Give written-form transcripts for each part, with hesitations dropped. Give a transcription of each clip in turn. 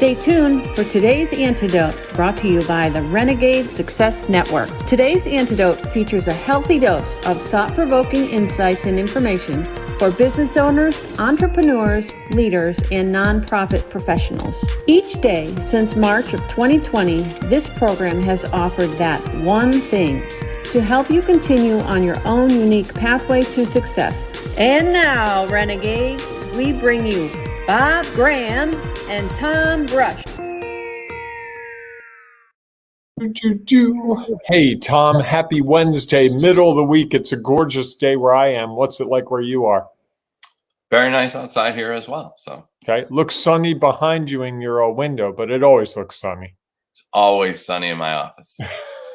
Stay tuned for today's Antidote, brought to you by the Renegade Success Network. Today's Antidote features a healthy dose of thought-provoking insights and information for business owners, entrepreneurs, leaders, and nonprofit professionals. Each day since March of 2020, this program has offered that one thing to help you continue on your own unique pathway to success. And now, Renegades, we bring you Bob Graham and Tom Brush. Hey, Tom, happy Wednesday, middle of the week. It's a gorgeous day where I am. What's it like where you are? Very nice outside here as well. So, okay, looks sunny behind you in your window, but it always looks sunny. It's always sunny in my office.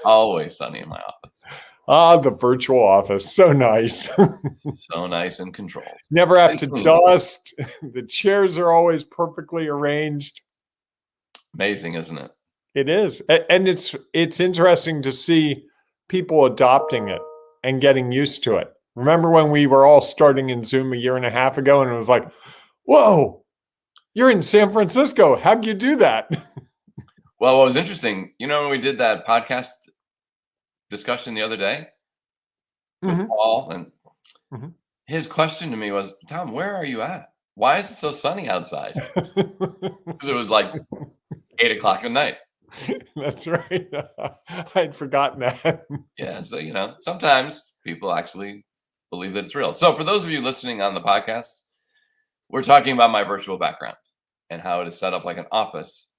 Always sunny in my office. Ah, the virtual office. So nice. So nice and controlled. Never have to dust. The chairs are always perfectly arranged. Amazing, isn't it? It is. And it's interesting to see people adopting it and getting used to it. Remember when we were all starting in Zoom a year and a half ago and it was like, whoa, you're in San Francisco. How'd you do that? Well, what was interesting, when we did that podcast discussion the other day with Paul, and his question to me was, Tom, where are you at? Why is it so sunny outside? Because it was like 8:00 at night. That's right. I'd forgotten that. Yeah. So, sometimes people actually believe that it's real. So for those of you listening on the podcast, we're talking about my virtual background and how it is set up like an office,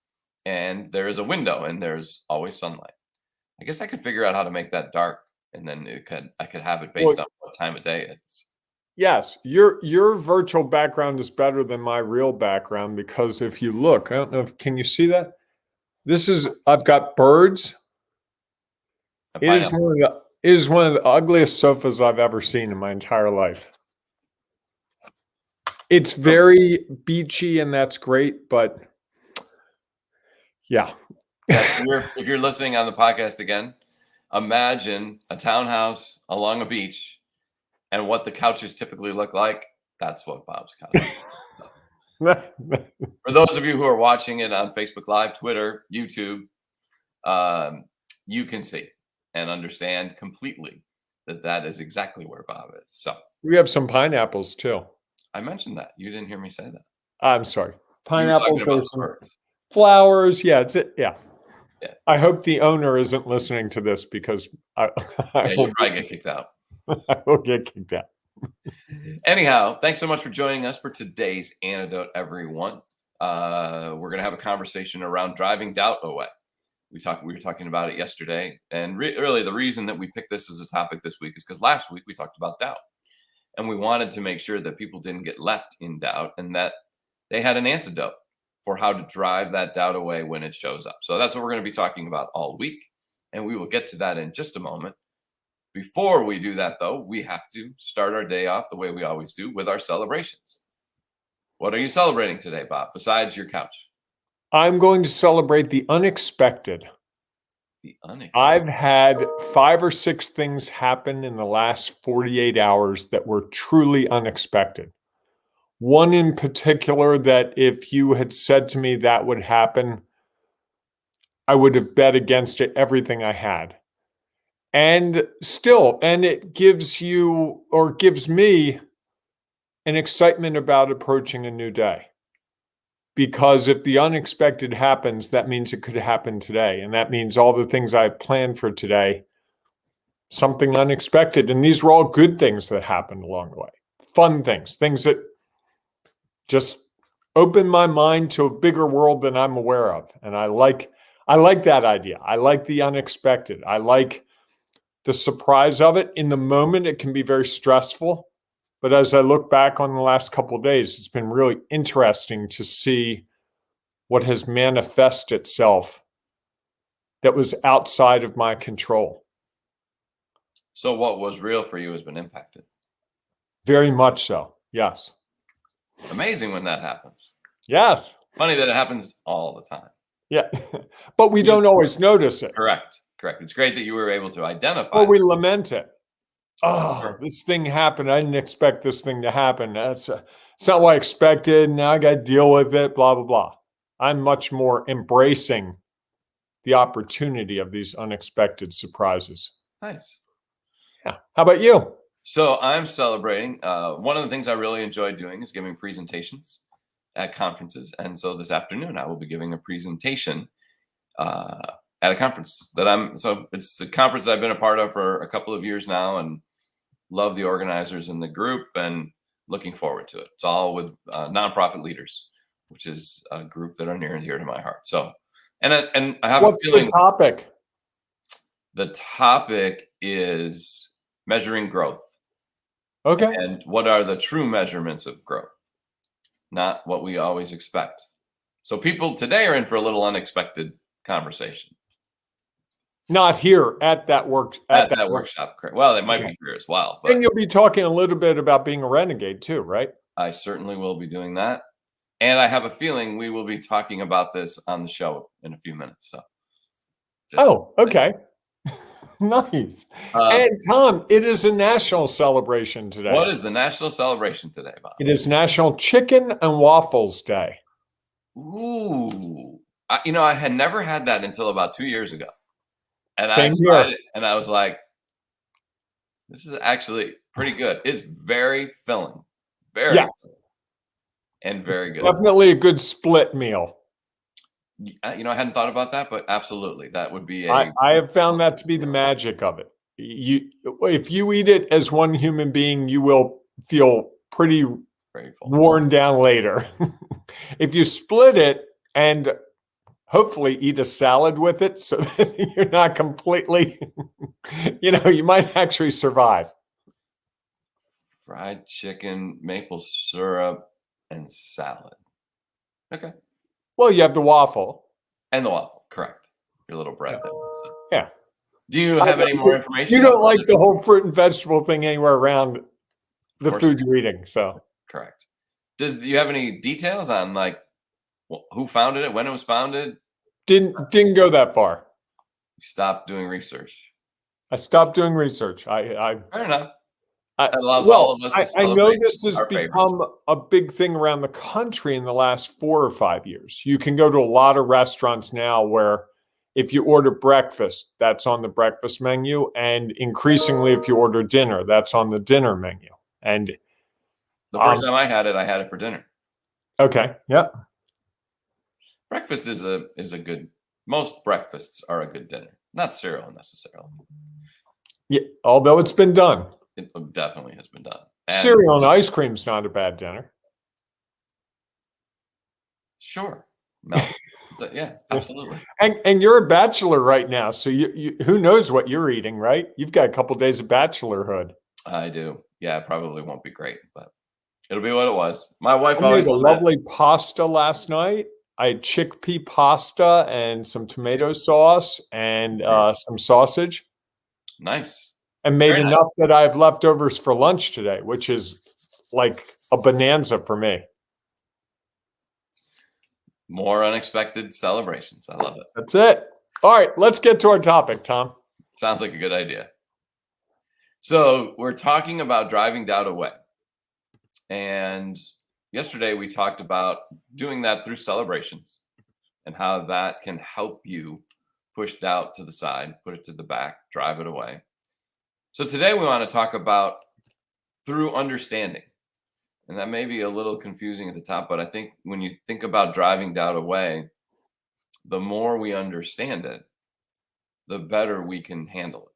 and there is a window and there's always sunlight. I guess I could figure out how to make that dark, and then I could have it based on what time of day it is. Yes, your virtual background is better than my real background, because if you look, I don't know can you see that? I've got birds. It is one of the ugliest sofas I've ever seen in my entire life. It's very beachy, and that's great, but yeah. If you're listening on the podcast again, imagine a townhouse along a beach and what the couches typically look like. That's what Bob's couch is. For those of you who are watching it on Facebook Live, Twitter, YouTube, you can see and understand completely that is exactly where Bob is. So we have some pineapples too. I mentioned that. You didn't hear me say that. I'm sorry. Pineapples, flowers. Yeah, it's it. Yeah. Yeah. I hope the owner isn't listening to this, because you'll probably get kicked out. I will get kicked out. Anyhow, thanks so much for joining us for today's Antidote, everyone. We're going to have a conversation around driving doubt away. We were talking about it yesterday, and really the reason that we picked this as a topic this week is because last week we talked about doubt, and we wanted to make sure that people didn't get left in doubt and that they had an antidote for how to drive that doubt away when it shows up. So that's what we're going to be talking about all week, and we will get to that in just a moment. Before we do that, though, we have to start our day off the way we always do, with our celebrations. What are you celebrating today, Bob, besides your couch? I'm going to celebrate the unexpected. The unexpected. I've had 5 or 6 things happen in the last 48 hours that were truly unexpected. One in particular that if you had said to me that would happen, I would have bet against it everything I had. And it gives you, or gives me, an excitement about approaching a new day. Because if the unexpected happens, that means it could happen today. And that means all the things I planned for today, something unexpected. And these were all good things that happened along the way. Fun things that just open my mind to a bigger world than I'm aware of. And I like that idea. I like the unexpected. I like the surprise of it. In the moment, it can be very stressful. But as I look back on the last couple of days, it's been really interesting to see what has manifested itself that was outside of my control. So what was real for you has been impacted. Very much so. Yes. Amazing when that happens. Yes. Funny that it happens all the time. Yeah. But we don't always notice it. Correct. It's great that you were able to identify. Or we lament it. Oh, this thing happened. I didn't expect this thing to happen. It's not what I expected. Now I got to deal with it, blah, blah, blah. I'm much more embracing the opportunity of these unexpected surprises. Nice. Yeah. How about you? So I'm celebrating. One of the things I really enjoy doing is giving presentations at conferences. And so this afternoon, I will be giving a presentation at a conference so it's a conference I've been a part of for a couple of years now and love the organizers and the group and looking forward to it. It's all with nonprofit leaders, which is a group that are near and dear to my heart. So, and I have What's a feeling the topic? the topic is measuring growth. Okay. And what are the true measurements of growth? Not what we always expect. So people today are in for a little unexpected conversation. Not here at that workshop. Well, it might be here as well. But and you'll be talking a little bit about being a renegade too, right? I certainly will be doing that. And I have a feeling we will be talking about this on the show in a few minutes. So. Okay. Nice. And Tom, it is a national celebration today. What is the national celebration today, Bob? It is National Chicken and Waffles Day. Ooh. I had never had that until about 2 years ago. And Same I tried it, and I was like, this is actually pretty good. It's very filling. Very filling, and very good. Definitely a good split meal. I hadn't thought about that, but absolutely. That would be I have found that to be the magic of it. If you eat it as one human being, you will feel pretty worn down later. If you split it and hopefully eat a salad with it so that you're not completely, you might actually survive. Fried chicken, maple syrup, and salad. Okay. Well, you have the waffle. And the waffle, correct. Your little bread. Yeah. Do you have any more information? You don't like the whole fruit and vegetable thing anywhere around the food you're eating, so. Correct. Do you have any details on who founded it, when it was founded? Didn't go that far. You stopped doing research. I stopped doing research. Fair enough. That allows all of us to I know celebrate this has become a big thing around the country in the last 4 or 5 years. You can go to a lot of restaurants now where if you order breakfast, that's on the breakfast menu. And increasingly, if you order dinner, that's on the dinner menu. And the first time I had it for dinner. Okay. Yeah. Breakfast is a good, most breakfasts are a good dinner, not cereal necessarily. Yeah. Although it's been done. It definitely has been done. Cereal and ice cream's not a bad dinner. Sure. No. Yeah, absolutely. And you're a bachelor right now, so you who knows what you're eating, right? You've got a couple of days of bachelorhood. I do. Yeah, it probably won't be great, but it'll be what it was. My wife I made a lovely pasta last night. I had chickpea pasta and some tomato sauce and some sausage. Nice. And made enough that I have leftovers for lunch today, which is like a bonanza for me. More unexpected celebrations. I love it. That's it. All right, let's get to our topic, Tom. Sounds like a good idea. So we're talking about driving doubt away. And yesterday we talked about doing that through celebrations and how that can help you push doubt to the side, put it to the back, drive it away. So today we want to talk about through understanding. And that may be a little confusing at the top, but I think when you think about driving doubt away, the more we understand it, the better we can handle it.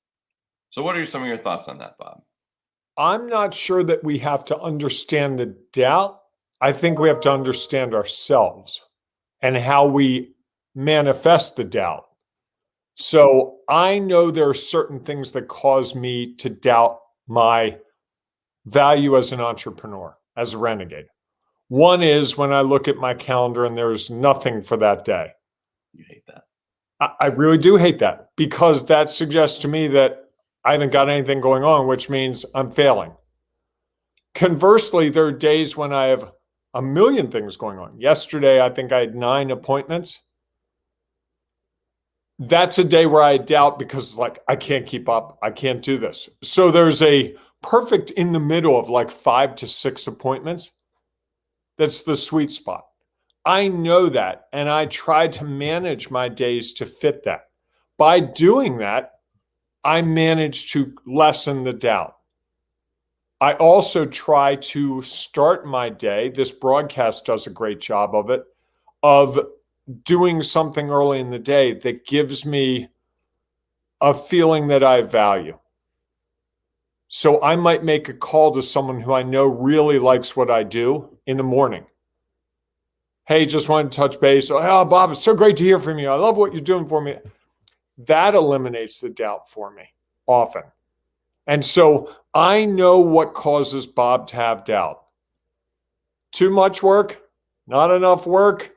So what are some of your thoughts on that, Bob? I'm not sure that we have to understand the doubt. I think we have to understand ourselves and how we manifest the doubt. So I know there are certain things that cause me to doubt my value as an entrepreneur, as a renegade. One is when I look at my calendar and there's nothing for that day. You hate that. I really do hate that because that suggests to me that I haven't got anything going on, which means I'm failing. Conversely, there are days when I have a million things going on. Yesterday, I think I had 9 appointments. That's a day where I doubt because I can't keep up. I can't do this. So there's a perfect in the middle of 5 to 6 appointments. That's the sweet spot. I know that, and I try to manage my days to fit that. By doing that, I manage to lessen the doubt. I also try to start my day, this broadcast does a great job of it, of doing something early in the day that gives me a feeling that I value. So I might make a call to someone who I know really likes what I do in the morning. Hey, just wanted to touch base. Oh, Bob, it's so great to hear from you. I love what you're doing for me. That eliminates the doubt for me often. And so I know what causes Bob to have doubt. Too much work, not enough work.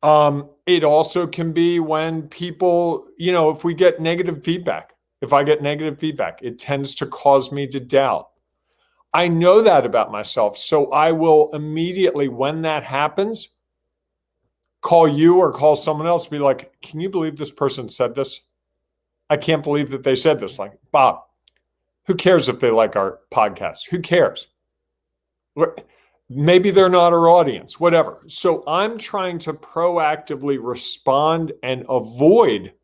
It also can be when people, if we get negative feedback, if I get negative feedback, it tends to cause me to doubt. I know that about myself. So I will immediately, when that happens, call you or call someone else, be like, can you believe this person said this? I can't believe that they said this. Like, Bob, who cares if they like our podcast? Who cares? Maybe they're not our audience, whatever. So I'm trying to proactively respond and avoid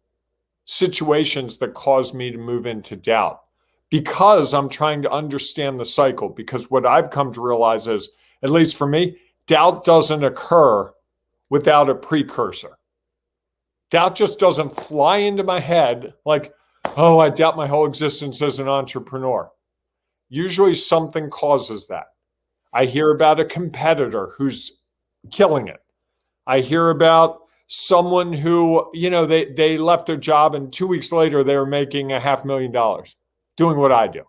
situations that cause me to move into doubt because I'm trying to understand the cycle. Because what I've come to realize is, at least for me, doubt doesn't occur without a precursor. Doubt just doesn't fly into my head like, oh, I doubt my whole existence as an entrepreneur. Usually something causes that. I hear about a competitor who's killing it. I hear about someone who, they left their job and 2 weeks later they were making $500,000 doing what I do.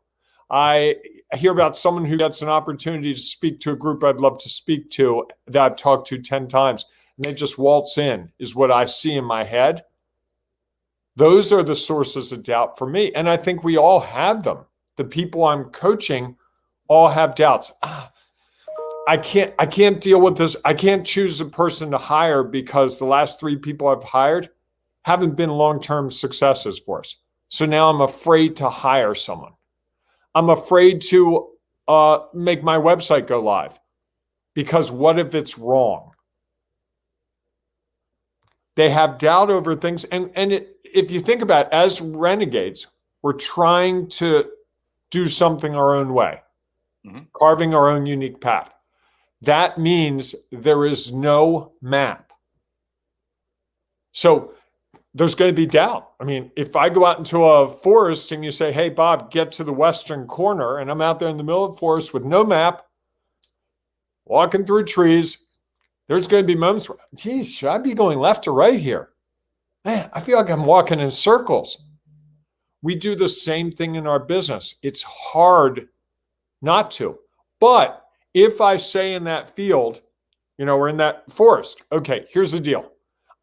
I hear about someone who gets an opportunity to speak to a group I'd love to speak to that I've talked to 10 times, and they just waltz in, is what I see in my head. Those are the sources of doubt for me. And I think we all have them. The people I'm coaching all have doubts. I can't deal with this. I can't choose a person to hire because the last 3 people I've hired haven't been long-term successes for us. So now I'm afraid to hire someone. I'm afraid to make my website go live because what if it's wrong? They have doubt over things. If you think about it, as renegades, we're trying to do something our own way, carving our own unique path. That means there is no map. So there's going to be doubt. I mean, if I go out into a forest and you say, hey, Bob, get to the western corner, and I'm out there in the middle of the forest with no map, walking through trees, there's going to be moments where, geez, should I be going left or right here? Man, I feel like I'm walking in circles. We do the same thing in our business. It's hard not to. But if I say in that field, we're in that forest, okay, here's the deal.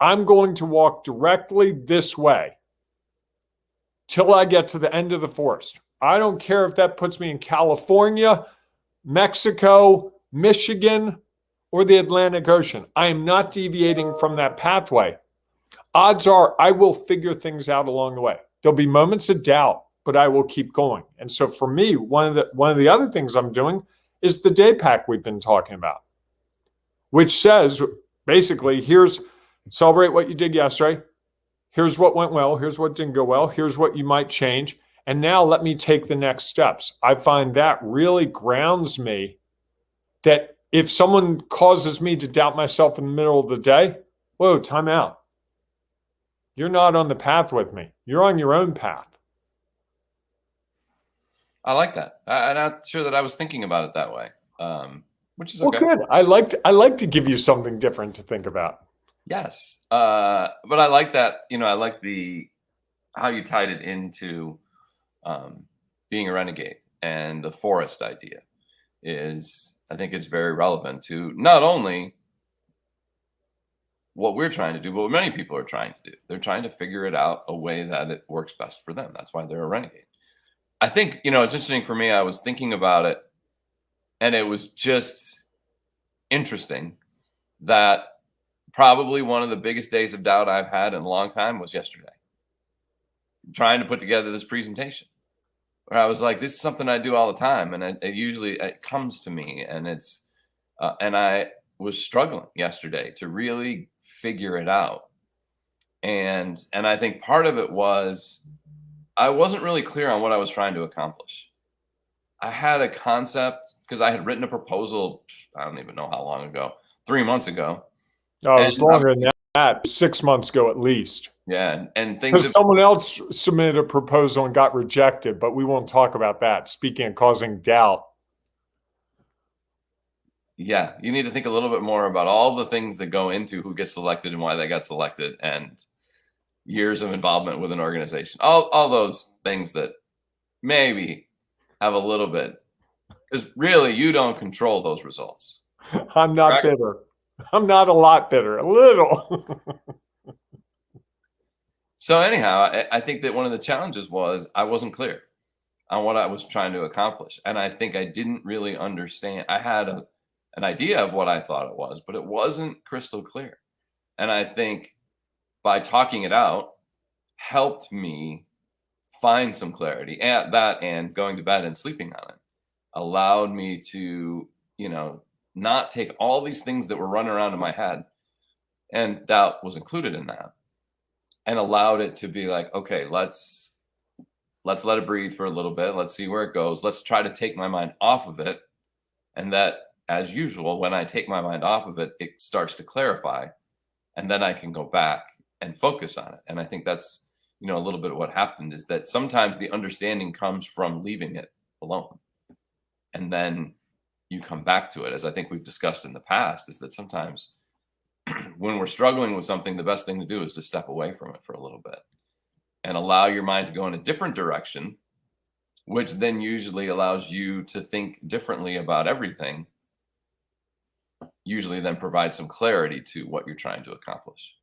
I'm going to walk directly this way till I get to the end of the forest. I don't care if that puts me in California, Mexico, Michigan, or the Atlantic Ocean. I am not deviating from that pathway. Odds are I will figure things out along the way. There'll be moments of doubt, but I will keep going. And so for me, one of the other things I'm doing is the day pack we've been talking about, which says basically, here's celebrate what you did yesterday. Here's what went well. Here's what didn't go well. Here's what you might change. And now let me take the next steps. I find that really grounds me that if someone causes me to doubt myself in the middle of the day, whoa, time out. You're not on the path with me. You're on your own path. I like that. I'm not sure that I was thinking about it that way, which is okay. Well, good. I like to give you something different to think about. Yes, but I like that. I like how you tied it into being a renegade, and the forest idea I think it's very relevant to not only what we're trying to do, but what many people are trying to do. They're trying to figure it out a way that it works best for them. That's why they're a renegade. I think, it's interesting for me. I was thinking about it, and it was just interesting that probably one of the biggest days of doubt I've had in a long time was yesterday. Trying to put together this presentation, where I was like, this is something I do all the time. And it usually comes to me, and it's, and I was struggling yesterday to really figure it out. And I think part of it was I wasn't really clear on what I was trying to accomplish. I had a concept because I had written a proposal, I don't even know how long ago, 3 months ago. No, it was longer than that, 6 months ago at least. Yeah, and things Because someone else submitted a proposal and got rejected, but we won't talk about that. Speaking of causing doubt. Yeah, you need to think a little bit more about all the things that go into who gets selected and why they got selected, and years of involvement with an organization. All those things that maybe have a little bit, because really you don't control those results. I'm not bitter. I'm not a lot bitter, a little. So anyhow, I think that one of the challenges was I wasn't clear on what I was trying to accomplish. And I think I didn't really understand. I had an idea of what I thought it was, but it wasn't crystal clear. And I think by talking it out helped me find some clarity at that, and going to bed and sleeping on it allowed me to, not take all these things that were running around in my head, and doubt was included in that, and allowed it to be like, okay, let's let it breathe for a little bit. Let's see where it goes. Let's try to take my mind off of it. And that, as usual, when I take my mind off of it, it starts to clarify, and then I can go back and focus on it. And I think that's, a little bit of what happened, is that sometimes the understanding comes from leaving it alone. And then you come back to it, as I think we've discussed in the past, is that sometimes when we're struggling with something, the best thing to do is to step away from it for a little bit and allow your mind to go in a different direction, which then usually allows you to think differently about everything, usually then provides some clarity to what you're trying to accomplish.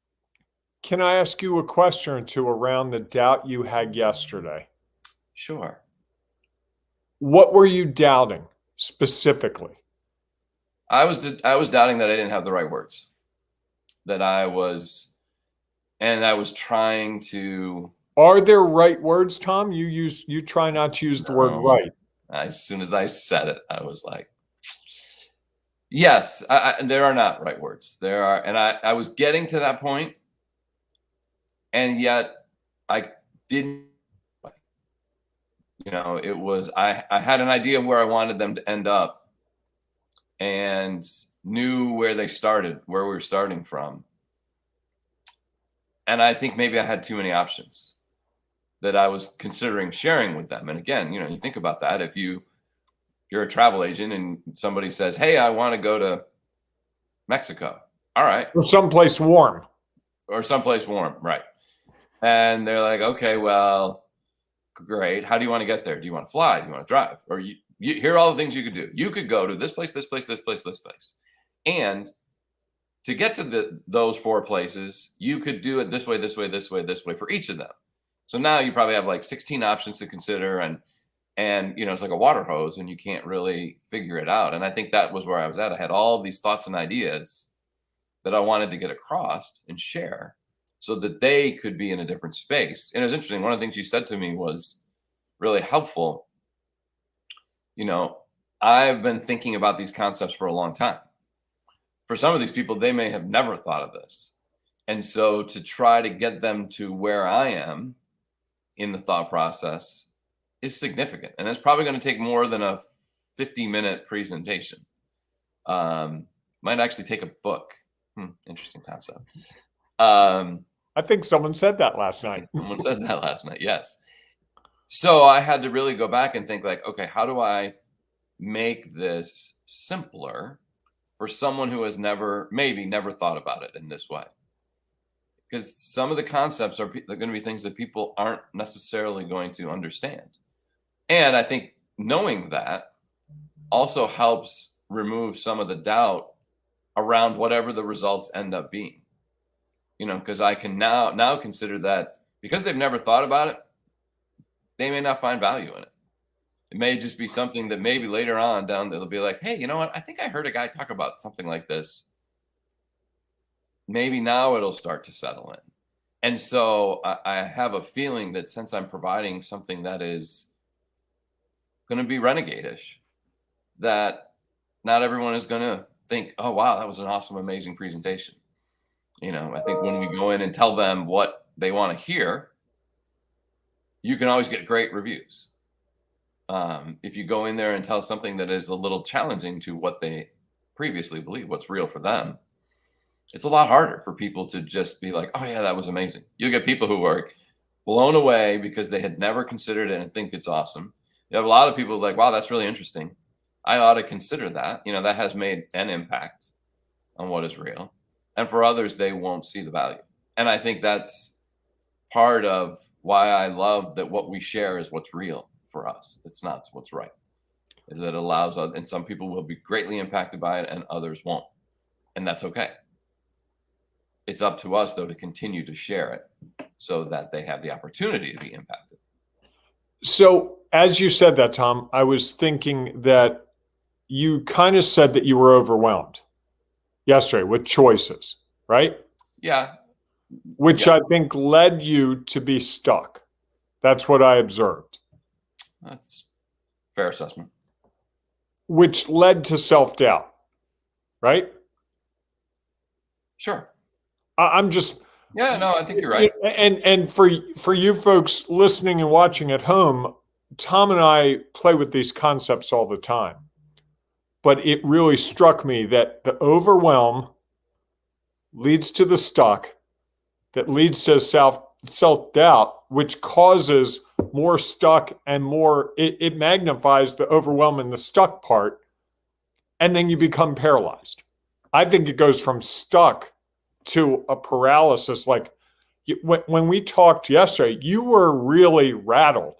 Can I ask you a question or two around the doubt you had yesterday? Sure. What were you doubting specifically? I was doubting that I didn't have the right words, that I was trying to. Are there right words, Tom? You try not to use the word right. As soon as I said it, I was like, yes, there are not right words. There are, and I was getting to that point, and yet I didn't. It was, I had an idea of where I wanted them to end up, and knew where they started, where we were starting from. And I think maybe I had too many options that I was considering sharing with them. And again, you think about that. If you're a travel agent and somebody says, hey, I want to go to Mexico. All right. Or someplace warm. Right. And they're like, okay, well, great. How do you want to get there? Do you want to fly? Do you want to drive? Or you here are all the things you could do. You could go to this place, this place, this place, this place. And to get to those 4 places, you could do it this way, this way, this way, this way for each of them. So now you probably have like 16 options to consider, and it's like a water hose, and you can't really figure it out. And I think that was where I was at. I had all these thoughts and ideas that I wanted to get across and share, so that they could be in a different space. And it was interesting. One of the things you said to me was really helpful. I've been thinking about these concepts for a long time. For some of these people, they may have never thought of this. And so to try to get them to where I am in the thought process is significant. And it's probably going to take more than a 50-minute presentation. Might actually take a book. Interesting concept. I think someone said that last night. Someone said that last night, yes. So I had to really go back and think like, okay, how do I make this simpler for someone who has maybe never thought about it in this way? Because some of the concepts they're going to be things that people aren't necessarily going to understand. And I think knowing that also helps remove some of the doubt around whatever the results end up being. Because I can now consider that because they've never thought about it, they may not find value in it. It may just be something that maybe later on down they'll be like, hey, you know what? I think I heard a guy talk about something like this. Maybe now it'll start to settle in. And so I have a feeling that since I'm providing something that is going to be renegade-ish, that not everyone is going to think, oh, wow, that was an awesome, amazing presentation. I think when we go in and tell them what they want to hear, you can always get great reviews. If you go in there and tell something that is a little challenging to what they previously believed, what's real for them, it's a lot harder for people to just be like, oh, yeah, that was amazing. You'll get people who are blown away because they had never considered it and think it's awesome. You have a lot of people like, wow, that's really interesting. I ought to consider that. That has made an impact on what is real. And for others, they won't see the value. And I think that's part of why I love that what we share is what's real for us. It's not what's right. Is that it allows us, and some people will be greatly impacted by it and others won't. And that's okay. It's up to us, though, to continue to share it so that they have the opportunity to be impacted. So as you said that, Tom, I was thinking that you kind of said that you were overwhelmed yesterday with choices, right? Yeah. Which I think led you to be stuck. That's what I observed. That's a fair assessment. Which led to self-doubt, right? Sure. I'm just... Yeah, no, I think you're right. And for you folks listening and watching at home, Tom and I play with these concepts all the time. But it really struck me that the overwhelm leads to the stuck, that leads to self-doubt, which causes more stuck and more, it magnifies the overwhelm and the stuck part, and then you become paralyzed. I think it goes from stuck to a paralysis. Like when we talked yesterday, you were really rattled.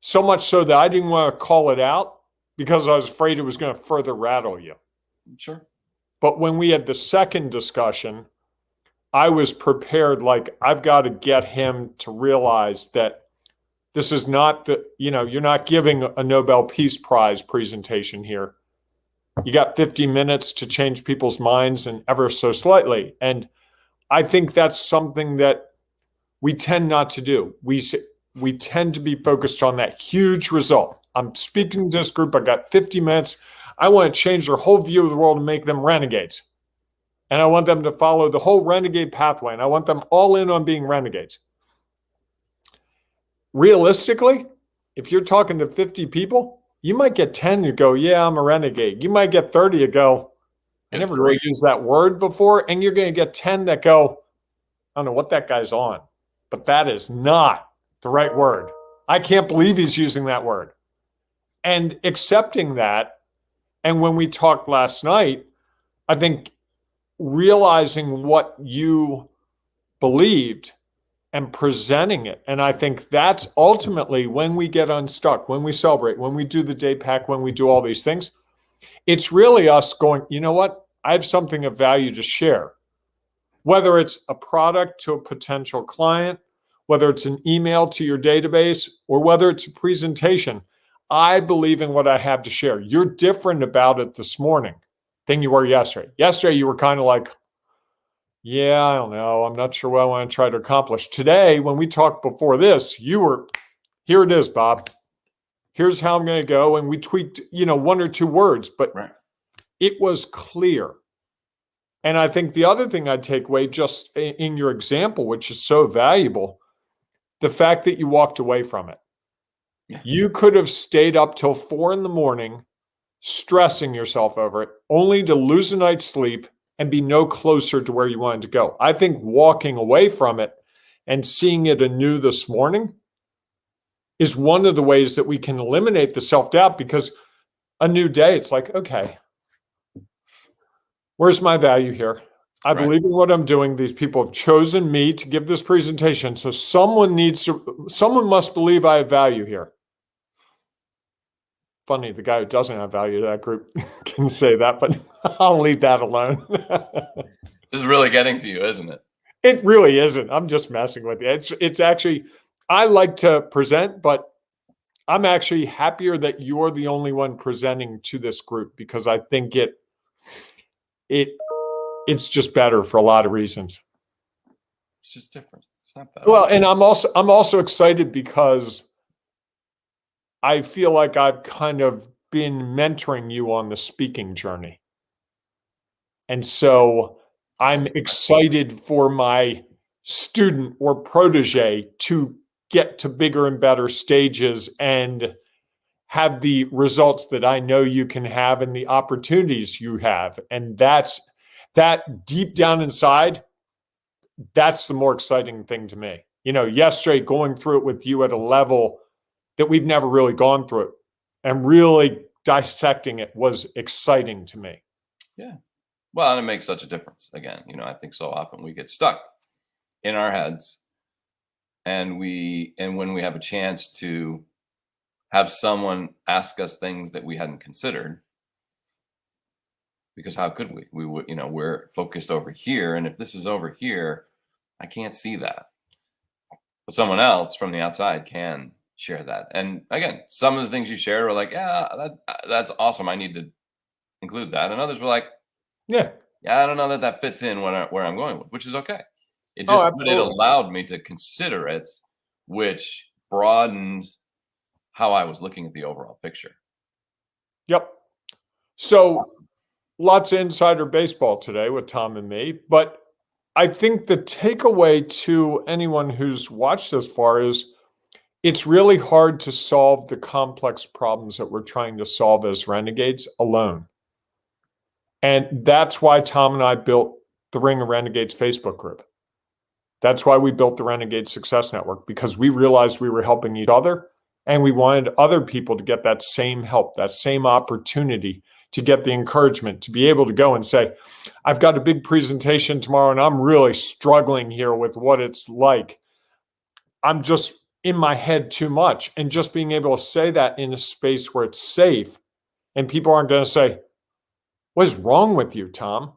So much so that I didn't want to call it out because I was afraid it was going to further rattle you. Sure. But when we had the second discussion, I was prepared, like I've got to get him to realize that this is not you're not giving a Nobel Peace Prize presentation here. You got 50 minutes to change people's minds and ever so slightly. And I think that's something that we tend not to do. We tend to be focused on that huge result. I'm speaking to this group. I got 50 minutes. I want to change their whole view of the world and make them renegades. And I want them to follow the whole renegade pathway. And I want them all in on being renegades. Realistically, if you're talking to 50 people, you might get 10 who go, yeah, I'm a renegade. You might get 30 who go, I never really used that word before. And you're going to get 10 that go, I don't know what that guy's on, but that is not the right word. I can't believe he's using that word. And accepting that. And when we talked last night, I think realizing what you believed and presenting it. And I think that's ultimately when we get unstuck, when we celebrate, when we do the day pack, when we do all these things, it's really us going, you know what? I have something of value to share. Whether it's a product to a potential client, whether it's an email to your database, or whether it's a presentation, I believe in what I have to share. You're different about it this morning than you were yesterday. Yesterday, you were kind of like, yeah, I don't know. I'm not sure what I want to try to accomplish. Today, when we talked before this, you were, here it is, Bob. Here's how I'm going to go. And we tweaked, one or two words, but It was clear. And I think the other thing I'd take away just in your example, which is so valuable, the fact that you walked away from it. Yeah. You could have stayed up till 4 a.m, stressing yourself over it, only to lose a night's sleep and be no closer to where you wanted to go. I think walking away from it and seeing it anew this morning is one of the ways that we can eliminate the self-doubt, because a new day, it's like, okay, where's my value here? I believe in what I'm doing. These people have chosen me to give this presentation. So someone must believe I have value here. Funny, the guy who doesn't have value to that group can say that, but I'll leave that alone. This is really getting to you, isn't it? It really isn't. I'm just messing with you. It's actually, I like to present, but I'm actually happier that you're the only one presenting to this group, because I think it's just better for a lot of reasons. It's just different. It's not better. Well, and I'm also excited because I feel like I've kind of been mentoring you on the speaking journey. And so I'm excited for my student or protege to get to bigger and better stages and have the results that I know you can have and the opportunities you have. And that deep down inside, that's the more exciting thing to me. Yesterday going through it with you at a level that we've never really gone through it and really dissecting it was exciting to me. Yeah. Well, and it makes such a difference. Again, I think so often we get stuck in our heads, and when we have a chance to have someone ask us things that we hadn't considered, because how could we? We would, we're focused over here, and if this is over here, I can't see that. But someone else from the outside can share that. And again, some of the things you shared were like, yeah, that's awesome. I need to include that. And others were like, yeah, I don't know that fits in where I'm going with, which is okay. But it allowed me to consider it, which broadened how I was looking at the overall picture. Yep. So lots of insider baseball today with Tom and me, but I think the takeaway to anyone who's watched this far is it's really hard to solve the complex problems that we're trying to solve as renegades alone. And that's why Tom and I built the Ring of Renegades Facebook group. That's why we built the Renegade Success Network, because we realized we were helping each other and we wanted other people to get that same help, that same opportunity to get the encouragement, to be able to go and say, I've got a big presentation tomorrow and I'm really struggling here with what it's like. I'm just in my head too much. And just being able to say that in a space where it's safe and people aren't going to say, what is wrong with you, Tom?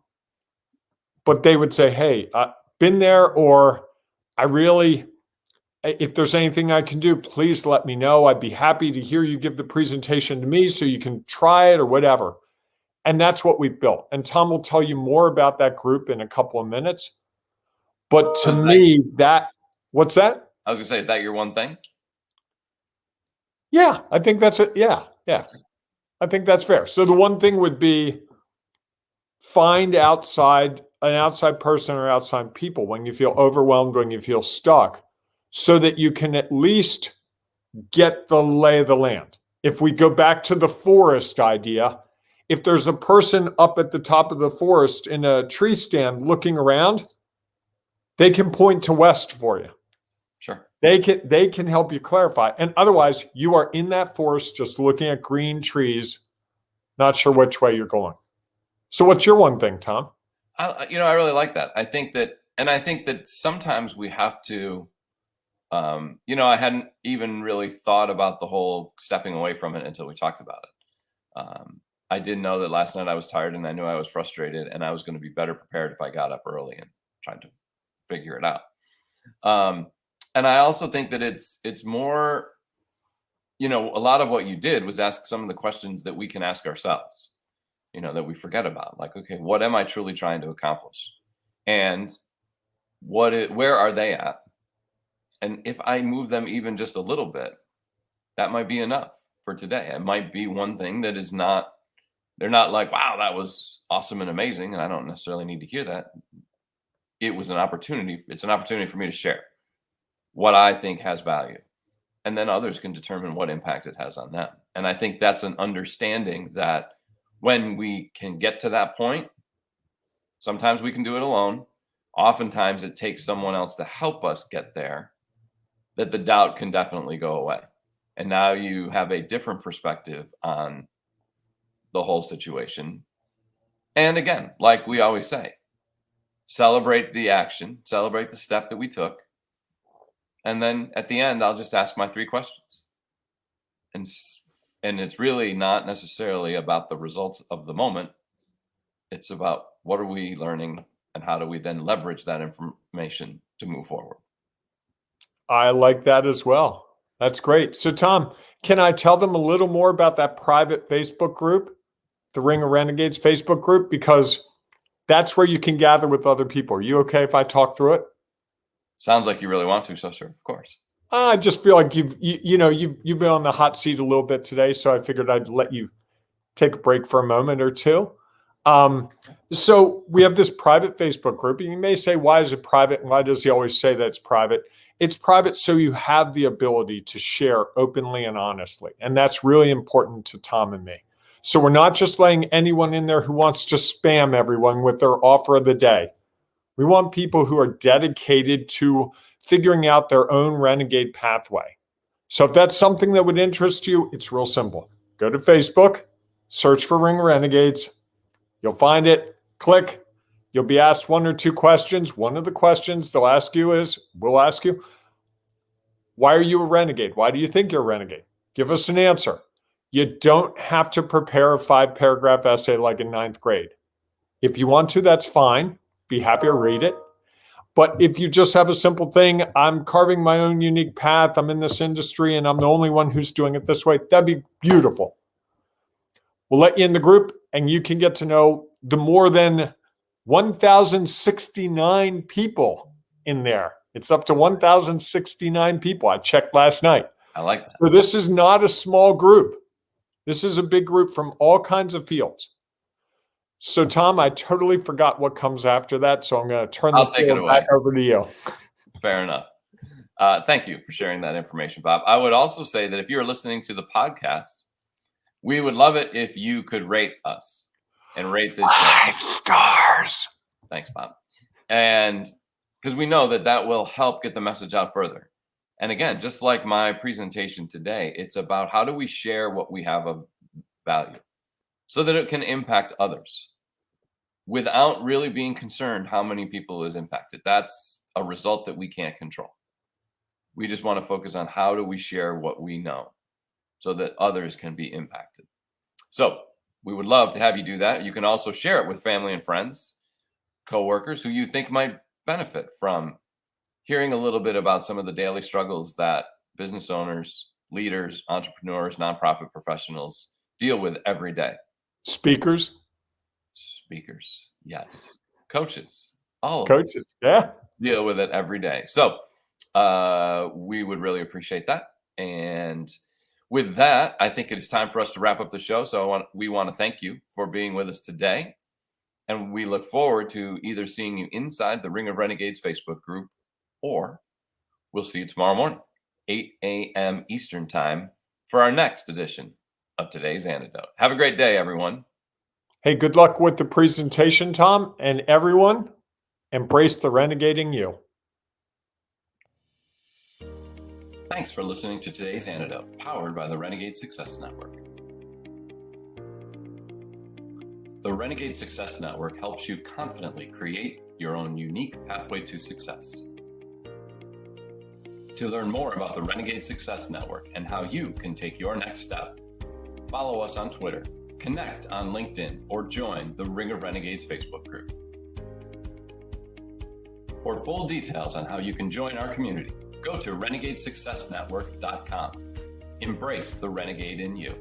But they would say, hey, I've been there, or if there's anything I can do, please let me know. I'd be happy to hear you give the presentation to me so you can try it or whatever. And that's what we've built. And Tom will tell you more about that group in a couple of minutes. But to me, what's that? I was going to say, is that your one thing? Yeah, I think that's it. Yeah. I think that's fair. So the one thing would be find an outside person or outside people when you feel overwhelmed, when you feel stuck, so that you can at least get the lay of the land. If we go back to the forest idea, if there's a person up at the top of the forest in a tree stand looking around, they can point to west for you. Sure. They can help you clarify. And otherwise, you are in that forest just looking at green trees, not sure which way you're going. So what's your one thing, Tom? I really like that. I think that sometimes we have to, I hadn't even really thought about the whole stepping away from it until we talked about it. I did know that last night I was tired and I knew I was frustrated and I was going to be better prepared if I got up early and tried to figure it out. And I also think that it's more, a lot of what you did was ask some of the questions that we can ask ourselves, that we forget about. Like, okay, what am I truly trying to accomplish? And where are they at? And if I move them even just a little bit, that might be enough for today. It might be one thing that is not, they're not like, wow, that was awesome and amazing, and I don't necessarily need to hear that. It was an opportunity. It's an opportunity for me to share what I think has value. And then others can determine what impact it has on them. And I think that's an understanding that when we can get to that point, sometimes we can do it alone. Oftentimes it takes someone else to help us get there, that the doubt can definitely go away. And now you have a different perspective on the whole situation. And again, like we always say, celebrate the action, celebrate the step that we took. And then at the end, I'll just ask my 3 questions. And it's really not necessarily about the results of the moment. It's about what are we learning and how do we then leverage that information to move forward. I like that as well. That's great. So Tom, can I tell them a little more about that private Facebook group, the Ring of Renegades Facebook group? Because that's where you can gather with other people. Are you okay if I talk through it? Sounds like you really want to, so sure, of course. I just feel like you've been on the hot seat a little bit today, so I figured I'd let you take a break for a moment or two. So we have this private Facebook group, and you may say, why is it private? And why does he always say that it's private? It's private so you have the ability to share openly and honestly. And that's really important to Tom and me. So we're not just letting anyone in there who wants to spam everyone with their offer of the day. We want people who are dedicated to figuring out their own renegade pathway. So if that's something that would interest you, it's real simple. Go to Facebook, search for Ring of Renegades. You'll find it, click. You'll be asked one or two questions. One of the questions we'll ask you, why are you a renegade? Why do you think you're a renegade? Give us an answer. You don't have to prepare a 5-paragraph essay like in 9th grade. If you want to, that's fine. Be happy to read it. But if you just have a simple thing, I'm carving my own unique path, I'm in this industry, and I'm the only one who's doing it this way, that'd be beautiful. We'll let you in the group, and you can get to know the more than 1,069 people in there. It's up to 1,069 people. I checked last night. I like that. So this is not a small group. This is a big group from all kinds of fields. So, Tom, I totally forgot what comes after that, so I'm going to turn the floor back over to you. Fair enough. Thank you for sharing that information, Bob. I would also say that if you're listening to the podcast, we would love it if you could rate us and rate this 5 stars. Thanks, Bob. And because we know that will help get the message out further. And again, just like my presentation today, it's about how do we share what we have of value so that it can impact others without really being concerned how many people is impacted. That's a result that we can't control. We just want to focus on how do we share what we know so that others can be impacted. So we would love to have you do that. You can also share it with family and friends, coworkers who you think might benefit from hearing a little bit about some of the daily struggles that business owners, leaders, entrepreneurs, nonprofit professionals deal with every day. Speakers, yes. Coaches, all of coaches, us yeah, deal with it every day. So we would really appreciate that. And with that, I think it is time for us to wrap up the show. So we want to thank you for being with us today. And we look forward to either seeing you inside the Ring of Renegades Facebook group, or we'll see you tomorrow morning, 8 a.m. Eastern time, for our next edition of today's Antidote. Have a great day, everyone. Hey, good luck with the presentation, Tom, and everyone, embrace the renegading you. Thanks for listening to today's Antidote, powered by the Renegade Success Network. The Renegade Success Network helps you confidently create your own unique pathway to success. To learn more about the Renegade Success Network and how you can take your next step, follow us on Twitter, connect on LinkedIn, or join the Ring of Renegades Facebook group. For full details on how you can join our community, go to renegadesuccessnetwork.com. Embrace the renegade in you.